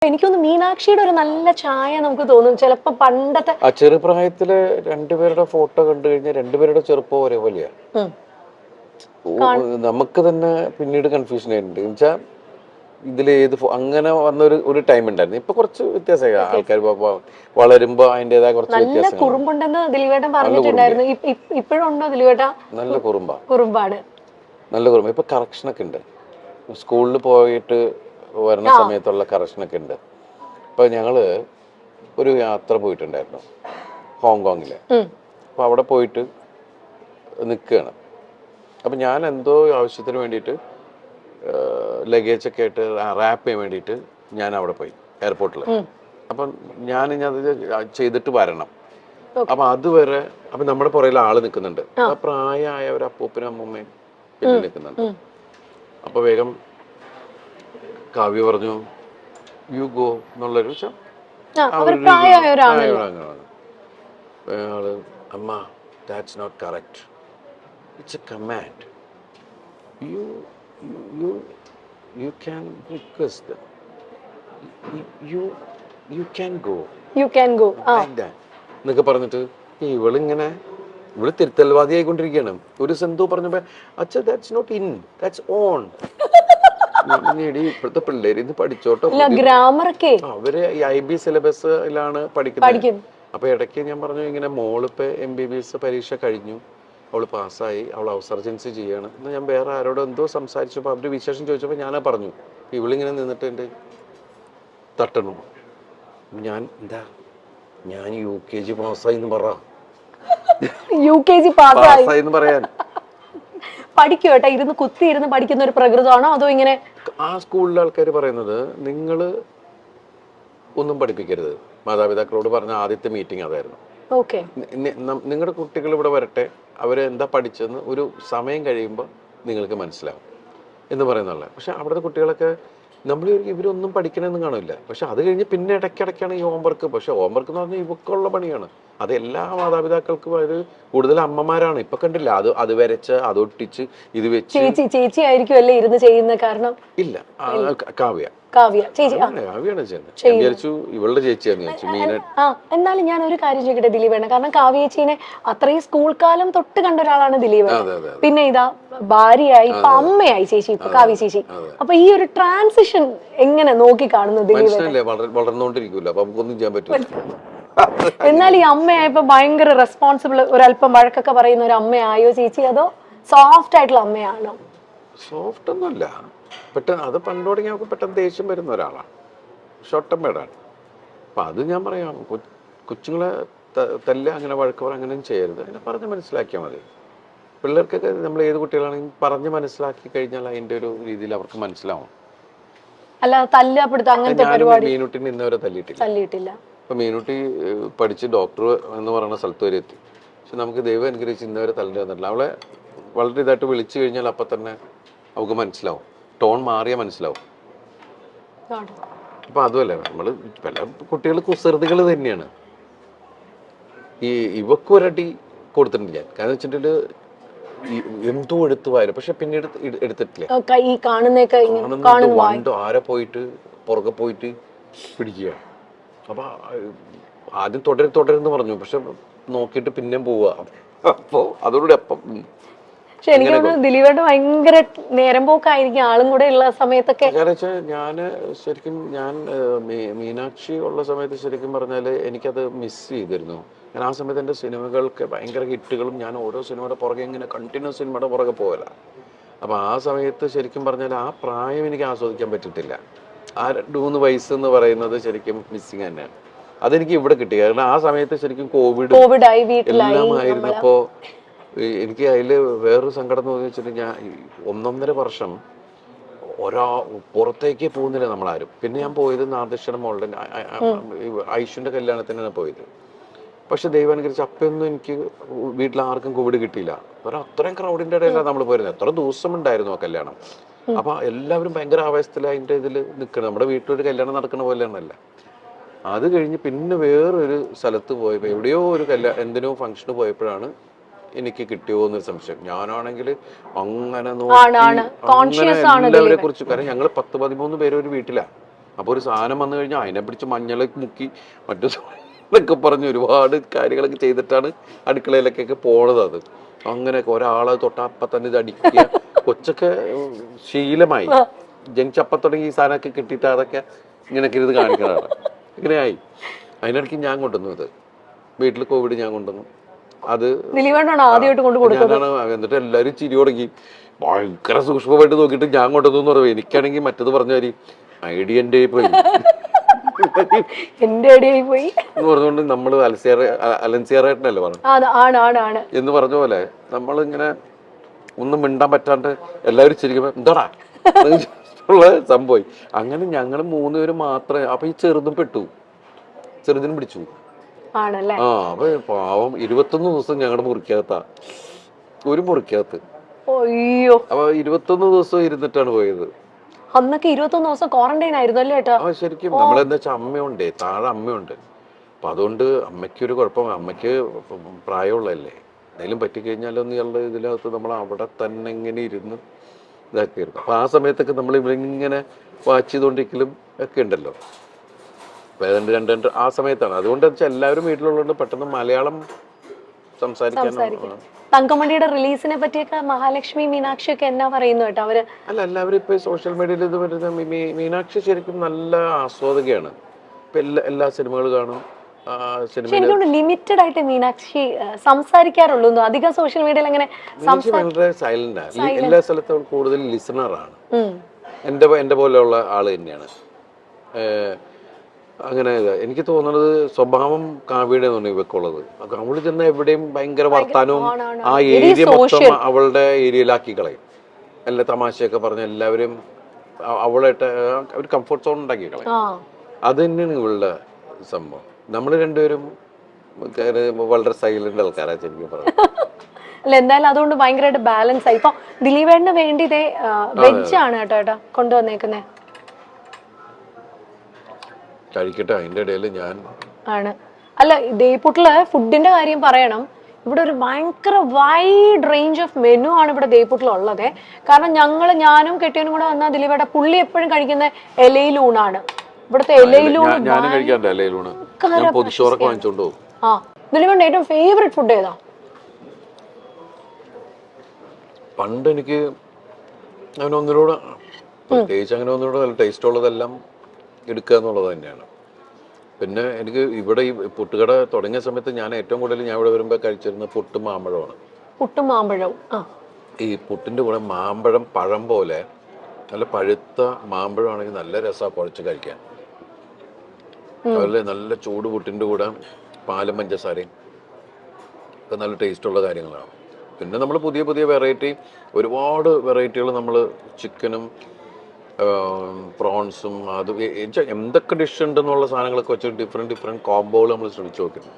എനിക്കൊന്ന് മീനാക്ഷിയുടെ ഒരു നല്ല ചായ നമുക്ക് തോന്നും ചിലപ്പോ പണ്ടത്തെ ആ ചെറുപ്രായത്തില് രണ്ടുപേരുടെ ഫോട്ടോ കണ്ടു കഴിഞ്ഞാൽ രണ്ടുപേരുടെ ചെറുപ്പം ഒരേപോലെയാ. നമുക്ക് തന്നെ പിന്നീട് കൺഫ്യൂഷൻ ആയിട്ടുണ്ട് എന്നുവെച്ചാൽ ഇതില് അങ്ങനെ വന്നൊരു ഒരു ടൈം ഉണ്ടായിരുന്നു. ഇപ്പൊ കുറച്ച് വ്യത്യാസമായി. ആൾക്കാർ വളരുമ്പോ അതിൻ്റെതായ കുറച്ച് നല്ല കുറുമ്പുണ്ടെന്ന് ദിലീപേട്ടൻ പറഞ്ഞിട്ടുണ്ടായിരുന്നു. ഇപ്പോഴും ഉണ്ടോ ദിലീപേട്ട? നല്ല കുറുമ്പാണ്. നല്ല കുറുമ്പ്. ഇപ്പൊ കറക്ഷനൊക്കെ ഉണ്ട്. സ്കൂളിൽ പോയിട്ട് വരുന്ന സമയത്തുള്ള കറക്ഷനൊക്കെ ഉണ്ട്. ഇപ്പൊ ഞങ്ങള് ഒരു യാത്ര പോയിട്ടുണ്ടായിരുന്നു ഹോങ്കോങ്ങില്. അപ്പൊ അവിടെ പോയിട്ട് നിൽക്കുകയാണ്. അപ്പം ഞാൻ എന്തോ ആവശ്യത്തിന് വേണ്ടിയിട്ട് ലഗേജൊക്കെ ആയിട്ട് റാപ്പ് ചെയ്യാൻ വേണ്ടിയിട്ട് ഞാൻ അവിടെ പോയി എയർപോർട്ടിൽ. അപ്പം ഞാനിത് ചെയ്തിട്ട് വരണം. അപ്പം അതുവരെ അപ്പം നമ്മുടെ പുറകിൽ ആള് നിൽക്കുന്നുണ്ട്. അപ്പം പ്രായമായ ഒരു അപ്പൂപ്പനും അമ്മൂമ്മയും പിന്നെ നിൽക്കുന്നുണ്ട്. അപ്പോൾ വേഗം കാവ്യ പറഞ്ഞു യു ഗോ എന്നുള്ളൊരു അയാള് അമ്മ that's not correct. It's a command. You can request them. You can go. You can go. എന്നൊക്കെ പറഞ്ഞിട്ട് ഇവള് തിരുത്തൽവാദി ആയിക്കൊണ്ടിരിക്കുകയാണ്. ഒരു സെന്തോ പറഞ്ഞപ്പോ അച്ഛാ that's not in, that's on. ഇപ്പോഴത്തെ പിള്ളേര് ഇന്ന് പഠിച്ചോട്ടോ. അവര് IB സിലബസിലാണ് പഠിക്കുന്നത്. അപ്പൊ ഇടയ്ക്ക് ഞാൻ പറഞ്ഞു ഇങ്ങനെ മോളിപ്പോ MBBS പരീക്ഷ കഴിഞ്ഞു, അവള് പാസ്സായി, അവൾ ഔസർജൻസി ചെയ്യാണ് എന്ന് ഞാൻ വേറെ ആരോടും എന്തോ സംസാരിച്ചപ്പോൾ അവര് വിശേഷം ചോദിച്ചപ്പോൾ ഞാനാ പറഞ്ഞു. ഇവളിങ്ങനെ നിന്നിട്ട് തട്ടണു. ഞാൻ UKG പാസ്സായി എന്ന് പറ. UKG പാസ്സായി എന്ന് പറയാൻ പഠിക്കുവേട്ടാ. ഇരുന്ന് കുത്തിയിരുന്ന് പഠിക്കുന്ന ഒരു പ്രകൃതമാണോ അതോ ഇങ്ങനെ? ആ സ്കൂളിലെ ആൾക്കാർ പറയുന്നത് നിങ്ങള് ഒന്നും പഠിപ്പിക്കരുത്. മാതാപിതാക്കളോട് പറഞ്ഞ ആദ്യത്തെ മീറ്റിംഗ് അതായിരുന്നു. നിങ്ങളുടെ കുട്ടികൾ ഇവിടെ വരട്ടെ, അവര് എന്താ പഠിച്ചെന്ന് ഒരു സമയം കഴിയുമ്പോൾ നിങ്ങൾക്ക് മനസ്സിലാവും എന്ന് പറയുന്നുള്ള. പക്ഷെ അവിടുത്തെ കുട്ടികളൊക്കെ നമ്മൾ ഇവരൊന്നും പഠിക്കണമെന്ന് കാണില്ല. പക്ഷെ അത് കഴിഞ്ഞ് പിന്നെ ഇടയ്ക്കിടയ്ക്കാണ് ഈ ഹോംവർക്ക്. പക്ഷെ ഹോംവർക്ക് എന്ന് പറഞ്ഞാൽ ഇവക്കുള്ള പണിയാണ്. അത് എല്ലാ മാതാപിതാക്കൾക്കും അത് കൂടുതൽ അമ്മമാരാണ്. ഇപ്പൊ കണ്ടില്ല, അത് വരച്ച് അതൊട്ടിച്ച് ഇത് വെച്ച്. ചേച്ചി ആയിരിക്കും അല്ലേ ഇരുന്ന് ചെയ്യുന്ന? കാരണം ഇല്ല, കാവ്യാണ് ഇവളുടെ ചേച്ചിയാന്ന്. എന്നാലും ഞാൻ ഒരു കാര്യം ചോദിക്കട്ടെ ദിലീപേണ്ണ, കാരണം കാവ്യ ചേച്ചീനെ അത്രയും സ്കൂൾ കാലം തൊട്ട് കണ്ട ഒരാളാണ് ദിലീപ്. പിന്നെ ഇതാ ഭാര്യയായി, ഇപ്പൊ അമ്മയായി ചേച്ചി, ഇപ്പൊ കാവ്യ ചേച്ചി. അപ്പൊ ഈ ഒരു ട്രാൻസിഷൻ എങ്ങനെ നോക്കി കാണുന്നു ദിലീപ്? വളർന്നോണ്ടിരിക്കുമല്ലോ, അപ്പൊ നമുക്കൊന്നും ചെയ്യാൻ പറ്റില്ല. എന്നാൽ ഈ അമ്മയായപ്പോ ഭയങ്കര റെസ്പോൺസിബിൾ, ഒരല്പം വഴക്കൊക്കെ പറയുന്ന ഒരു അമ്മയായോ ചേച്ചി, അതോ സോഫ്റ്റ് ആയിട്ടുള്ള അമ്മയാണോ? സോഫ്റ്റ് ഒന്നുമല്ല, പെട്ടെന്ന് അത് പണ്ട് തുടങ്ങി നമുക്ക് പെട്ടെന്ന് ദേഷ്യം വരുന്ന ഒരാളാണ്, ഷോർട്ട് ടെമ്പേർഡാണ്. അപ്പം അത് ഞാൻ പറയാം, കൊച്ചുങ്ങളെ അങ്ങനെ വഴക്ക് പറ അങ്ങനെയും ചെയ്യരുത്. അങ്ങനെ പറഞ്ഞ് മനസ്സിലാക്കിയാൽ മതി. പിള്ളേർക്കൊക്കെ നമ്മൾ ഏത് കുട്ടികളാണെങ്കിലും പറഞ്ഞ് മനസ്സിലാക്കി കഴിഞ്ഞാൽ അതിൻ്റെ ഒരു രീതിയിൽ അവർക്ക് മനസ്സിലാവും. അല്ല തല്ലപ്പെടുത്ത അങ്ങനത്തെ പരിപാടി മീനുട്ടിനെ ഇന്നവരെ തല്ലിയിട്ടില്ല. ഇപ്പം മീനുട്ടി പഠിച്ച് ഡോക്ടർ എന്ന് പറയുന്ന സ്ഥലത്ത് വരെ എത്തി. പക്ഷെ നമുക്ക് ദൈവം അനുഗ്രഹിച്ച് ഇന്നവരെ തല്ലേണ്ടി വന്നിട്ടില്ല. അവളെ വളരെ ഇതായിട്ട് വിളിച്ചു കഴിഞ്ഞാൽ അപ്പം തന്നെ അവൾക്ക് മനസ്സിലാവും, ടോൺ മാറിയാൽ മനസ്സിലാവും. അപ്പം അതുമല്ല, നമ്മൾ പല കുട്ടികൾ കുസൃതികൾ തന്നെയാണ്. ഇവക്കൊരടി കൊടുത്തിട്ടുണ്ട് ഞാൻ. കാരണം വെച്ചിട്ടുണ്ടെങ്കിൽ എന്തോ എടുത്തു വാരും, പക്ഷെ പിന്നീട് എടുത്തിട്ടില്ല. ആരെ പോയിട്ട് പുറകെ പോയിട്ട് പിടിക്കുക. അപ്പൊ ആദ്യം തുടരുന്ന് പറഞ്ഞു, പക്ഷെ നോക്കിയിട്ട് പിന്നെയും പോവുക. അപ്പോ അതോടെ അപ്പം പക്ഷെ എനിക്ക് തോന്നുന്നു ദിലീപേട്ടൻ ഭയങ്കര നേരം പോക്കായിരിക്കും ആളും കൂടെ ഉള്ള സമയത്തൊക്കെ. ഞാന് ശരിക്കും മീനാക്ഷി ഉള്ള സമയത്ത് ശരിക്കും പറഞ്ഞാല് എനിക്കത് മിസ് ചെയ്തിരുന്നു. ഞാൻ ആ സമയത്ത് എൻ്റെ സിനിമകൾക്ക് ഭയങ്കര ഹിറ്റുകളും ഞാൻ ഓരോ സിനിമയുടെ പുറകെ ഇങ്ങനെ കണ്ടിന്യൂസ് സിനിമയുടെ പുറകെ പോകല. അപ്പം ആ സമയത്ത് ശരിക്കും പറഞ്ഞാൽ ആ പ്രായം എനിക്ക് ആസ്വദിക്കാൻ പറ്റിയിട്ടില്ല. ആ 2-3 വയസ്സ് എന്ന് പറയുന്നത് ശരിക്കും മിസ്സിങ് തന്നെയാണ്. അതെനിക്ക് ഇവിടെ കിട്ടി. കാരണം ആ സമയത്ത് ശരിക്കും കോവിഡ് എല്ലാം ആയിരുന്നപ്പോൾ എനിക്ക് അതിൽ വേറൊരു സങ്കടം എന്ന് വെച്ചിട്ട് ഞാൻ 1.5 വർഷം പുറത്തേക്ക് പോകുന്നില്ല നമ്മളാരും. പിന്നെ ഞാൻ പോയത് നാദൃശ്വരം മോളുടെ ഐഷുവിൻ്റെ കല്യാണത്തിനാണ് പോയത്. പക്ഷെ ദൈവാനുഗ്രഹിച്ച് അപ്പൊന്നും എനിക്ക് വീട്ടിൽ ആർക്കും കോവിഡ് കിട്ടിയില്ല. അത്രയും ക്രൗഡിന്റെ ഇടയിലാണ് നമ്മൾ പോയിരുന്നത്. എത്ര ദിവസം ഉണ്ടായിരുന്നു ആ കല്യാണം. അപ്പൊ എല്ലാവരും ഭയങ്കര ആവേശത്തിൽ അതിന്റെ ഇതിൽ നിൽക്കണം. നമ്മുടെ വീട്ടിലൊരു കല്യാണം നടക്കുന്ന പോലെയാണല്ല. അത് കഴിഞ്ഞ് പിന്നെ വേറൊരു സ്ഥലത്ത് പോയപ്പോ എവിടെയോ ഒരു എന്തിനോ ഫംഗ്ഷന് പോയപ്പോഴാണ് എനിക്ക് കിട്ടിയോ എന്നൊരു സംശയം. ഞാനാണെങ്കിൽ അങ്ങനെ നോക്കി എല്ലാവരെ കുറിച്ച്, കാരണം ഞങ്ങൾ 10-13 പേര് ഒരു വീട്ടിലാണ്. അപ്പോൾ ഒരു സാധനം വന്നു കഴിഞ്ഞാൽ അതിനെ പിടിച്ച് മഞ്ഞളൊക്കെ മുക്കി മറ്റു എന്നൊക്കെ പറഞ്ഞ് ഒരുപാട് കാര്യങ്ങളൊക്കെ ചെയ്തിട്ടാണ് അടുക്കളയിലേക്കൊക്കെ പോണത്. അത് അങ്ങനെയൊക്കെ ഒരാളെ തൊട്ടപ്പം തന്നെ ഇത് അടിക്കുക. കൊച്ചൊക്കെ ശീലമായി ജനിച്ചപ്പം തുടങ്ങി ഈ സാധനമൊക്കെ കിട്ടിയിട്ട് അതൊക്കെ ഇങ്ങനെയൊക്കെ ഇത് കാണിക്കുന്നതാണ്. ഇങ്ങനെയായി. അതിനിടയ്ക്ക് ഞാൻ കൊണ്ടുവന്നു ഇത് വീട്ടിൽ കോവിഡ് ഞാൻ കൊണ്ടുവന്നു. അത് ഞാനാണ്. എന്നിട്ട് എല്ലാവരും ചിരി തുടങ്ങി. ഭയങ്കര സൂക്ഷ്മമായിട്ട് നോക്കിയിട്ട് ഞാൻ കൊണ്ടുവന്നു എന്ന് പറയും. എനിക്കാണെങ്കിൽ മറ്റത് പറഞ്ഞ കാര്യം ഐഡിയ എൻ്റെ പോയി എന്ന് പറഞ്ഞുകൊണ്ട് നമ്മള് അലൻസിയറായിട്ടല്ലേ പറഞ്ഞു എന്ന് പറഞ്ഞ പോലെ നമ്മളിങ്ങനെ ഒന്നും മിണ്ടാൻ പറ്റാണ്ട് എല്ലാവരും ചിരിക്കുമ്പോ എന്താടാ ഉള്ള സംഭവം. അങ്ങനെ ഞങ്ങൾ 3 പേര് മാത്രമേ. അപ്പൊ ഈ ചെറുതും പെട്ടു, ചെറുതിനും പിടിച്ചു. അപ്പൊ പാവം 21 ദിവസം ഞങ്ങളുടെ മുറിക്കകത്താ, ഒരു മുറിക്കകത്ത്. അപ്പൊ 21 ദിവസം ഇരുന്നിട്ടാണ് പോയത്. അന്നൊക്കെ 21 ദിവസം ക്വാറന്റൈൻ ആയിരുന്നു അല്ലേ ഏട്ടാ? ശരിക്കും നമ്മളെന്താ വെച്ചാൽ അമ്മയുണ്ട്, താഴെ അമ്മയുണ്ട്. അപ്പൊ അതുകൊണ്ട് അമ്മയ്ക്കൊരു കുഴപ്പം. അമ്മയ്ക്ക് പ്രായമുള്ളതല്ലേ, എന്തെങ്കിലും പറ്റിക്കഴിഞ്ഞാലൊന്നും ഇയാളുടെ ഇതിനകത്ത് നമ്മൾ അവിടെ തന്നെ ഇങ്ങനെ ഇരുന്ന് ഇതാക്കിയിരുന്നു. അപ്പൊ ആ സമയത്തൊക്കെ നമ്മൾ ഇവരിങ്ങനെ വാച്ച് ചെയ്തോണ്ടിരിക്കലും ഒക്കെ ഉണ്ടല്ലോ. അപ്പൊ ഏതാണ്ട് രണ്ട് ആ സമയത്താണ്. അതുകൊണ്ട് വെച്ചാൽ എല്ലാവരും വീട്ടിലുള്ളതുകൊണ്ട് പെട്ടെന്ന് മലയാളം സംസാരിക്കാൻ. തങ്കമണിയുടെ റിലീസിനെ പറ്റിയൊക്കെ മഹാലക്ഷ്മി മീനാക്ഷി ഒക്കെ എന്നാ പറയുന്നു കേട്ടോ അവര്? അല്ല, എല്ലാവരും ഇപ്പൊ സോഷ്യൽ മീഡിയയിൽ ഇത് വരുന്ന മീനാക്ഷി ശരിക്കും നല്ല ആസ്വാദകയാണ്. ഇപ്പൊ എല്ലാ സിനിമകളും കാണും. ലിമിറ്റഡ് ആയിട്ട് മീനാക്ഷി സംസാരിക്കാറുള്ളൂ. അധികം സോഷ്യൽ മീഡിയയിൽ അങ്ങനെ വളരെ സൈലന്റ് ആണ്. എല്ലാ സ്ഥലത്തും കൂടുതൽ ലിസണറാണ്. എന്റെ പോലെയുള്ള ആള് തന്നെയാണ്. അങ്ങനെ എനിക്ക് തോന്നുന്നത് സ്വഭാവം കാവ്യയുടെ ഇവക്കുള്ളത്. അവള് ചെന്ന എവിടെയും ഭയങ്കര വർത്താനവും ആ ഏരിയ മൊത്തം അവളുടെ ഏരിയയിലാക്കി കളയും. എല്ലാ തമാശയൊക്കെ പറഞ്ഞ എല്ലാവരും അവളായിട്ട് ഒരു കംഫർട്ട് സോൺ ഉണ്ടാക്കി കളയും. അത് തന്നെയാണ് ഇവളുടെ സംഭവം. നമ്മൾ രണ്ടുപേരും വളരെ സൈലന്റ് ആൾക്കാരാ ശരിക്കും പറഞ്ഞു. അല്ല, എന്തായാലും അതുകൊണ്ട് ഭയങ്കരമായിട്ട് ബാലൻസ് ആയി. ഇപ്പൊ ദിലീപേട്ടന് വേണ്ടി ഇതേ വെജ് ആണ് കേട്ടോ കൊണ്ടുവന്നേക്കുന്നേ. കഴിക്കട്ടെ. അതിന്റെ ഇടയിൽ ഞാൻ ആണ്. അല്ല, ദേപ്പുട്ടില് ഫുഡിന്റെ കാര്യം പറയണം. ഇവിടെ ഒരു ഭയങ്കര വൈഡ് റേഞ്ച് ഓഫ് മെനു ആണ് ഇവിടെ ദേപ്പുട്ടിലുള്ളത്. കാരണം ഞാനും കെട്ടിയനും കൂടെ വന്നാൽ ദിലീപേട്ട പുള്ളി എപ്പോഴും കഴിക്കുന്ന ഇലയിലൂണാണ്. ഇവിടുത്തെ ഇലയിലൂണ്. ദിലീപേട്ട ഏറ്റവും ഫേവറേറ്റ് ഫുഡ് ഏതാ? പണ്ട് എനിക്ക് അങ്ങനെ ഒന്നിലൂടെ പ്രത്യേകിച്ച് അങ്ങനെ ഒന്നിലൂടെ നല്ല ടേസ്റ്റ് ഉള്ളതെല്ലാം എടുക്കുക എന്നുള്ളത് തന്നെയാണ്. പിന്നെ എനിക്ക് ഇവിടെ ഈ പുട്ടുകട തുടങ്ങിയ സമയത്ത് ഞാൻ ഏറ്റവും കൂടുതൽ ഞാൻ ഇവിടെ വരുമ്പോൾ കഴിച്ചിരുന്നത് പുട്ടും മാമ്പഴമാണ്. പുട്ടും മാമ്പഴവും. ഈ പുട്ടിന്റെ കൂടെ മാമ്പഴം പഴം പോലെ നല്ല പഴുത്ത മാമ്പഴമാണെങ്കിൽ നല്ല രസമാണ് കുഴച്ച് കഴിക്കാൻ. അതുപോലെ നല്ല ചൂട് പുട്ടിന്റെ കൂടെ പാലും പഞ്ചസാരയും ഒക്കെ നല്ല ടേസ്റ്റുള്ള കാര്യങ്ങളാണ്. പിന്നെ നമ്മൾ പുതിയ പുതിയ ഒരുപാട് വെറൈറ്റികൾ നമ്മൾ ചിക്കനും പ്രോൺസും അത് എന്തൊക്കെ ഡിഷ് ഉണ്ടെന്നുള്ള സാധനങ്ങളൊക്കെ വെച്ച് ഡിഫറെന്റ് കോംബോകൾ നമ്മൾ ശ്രമിച്ചു നോക്കുന്നു.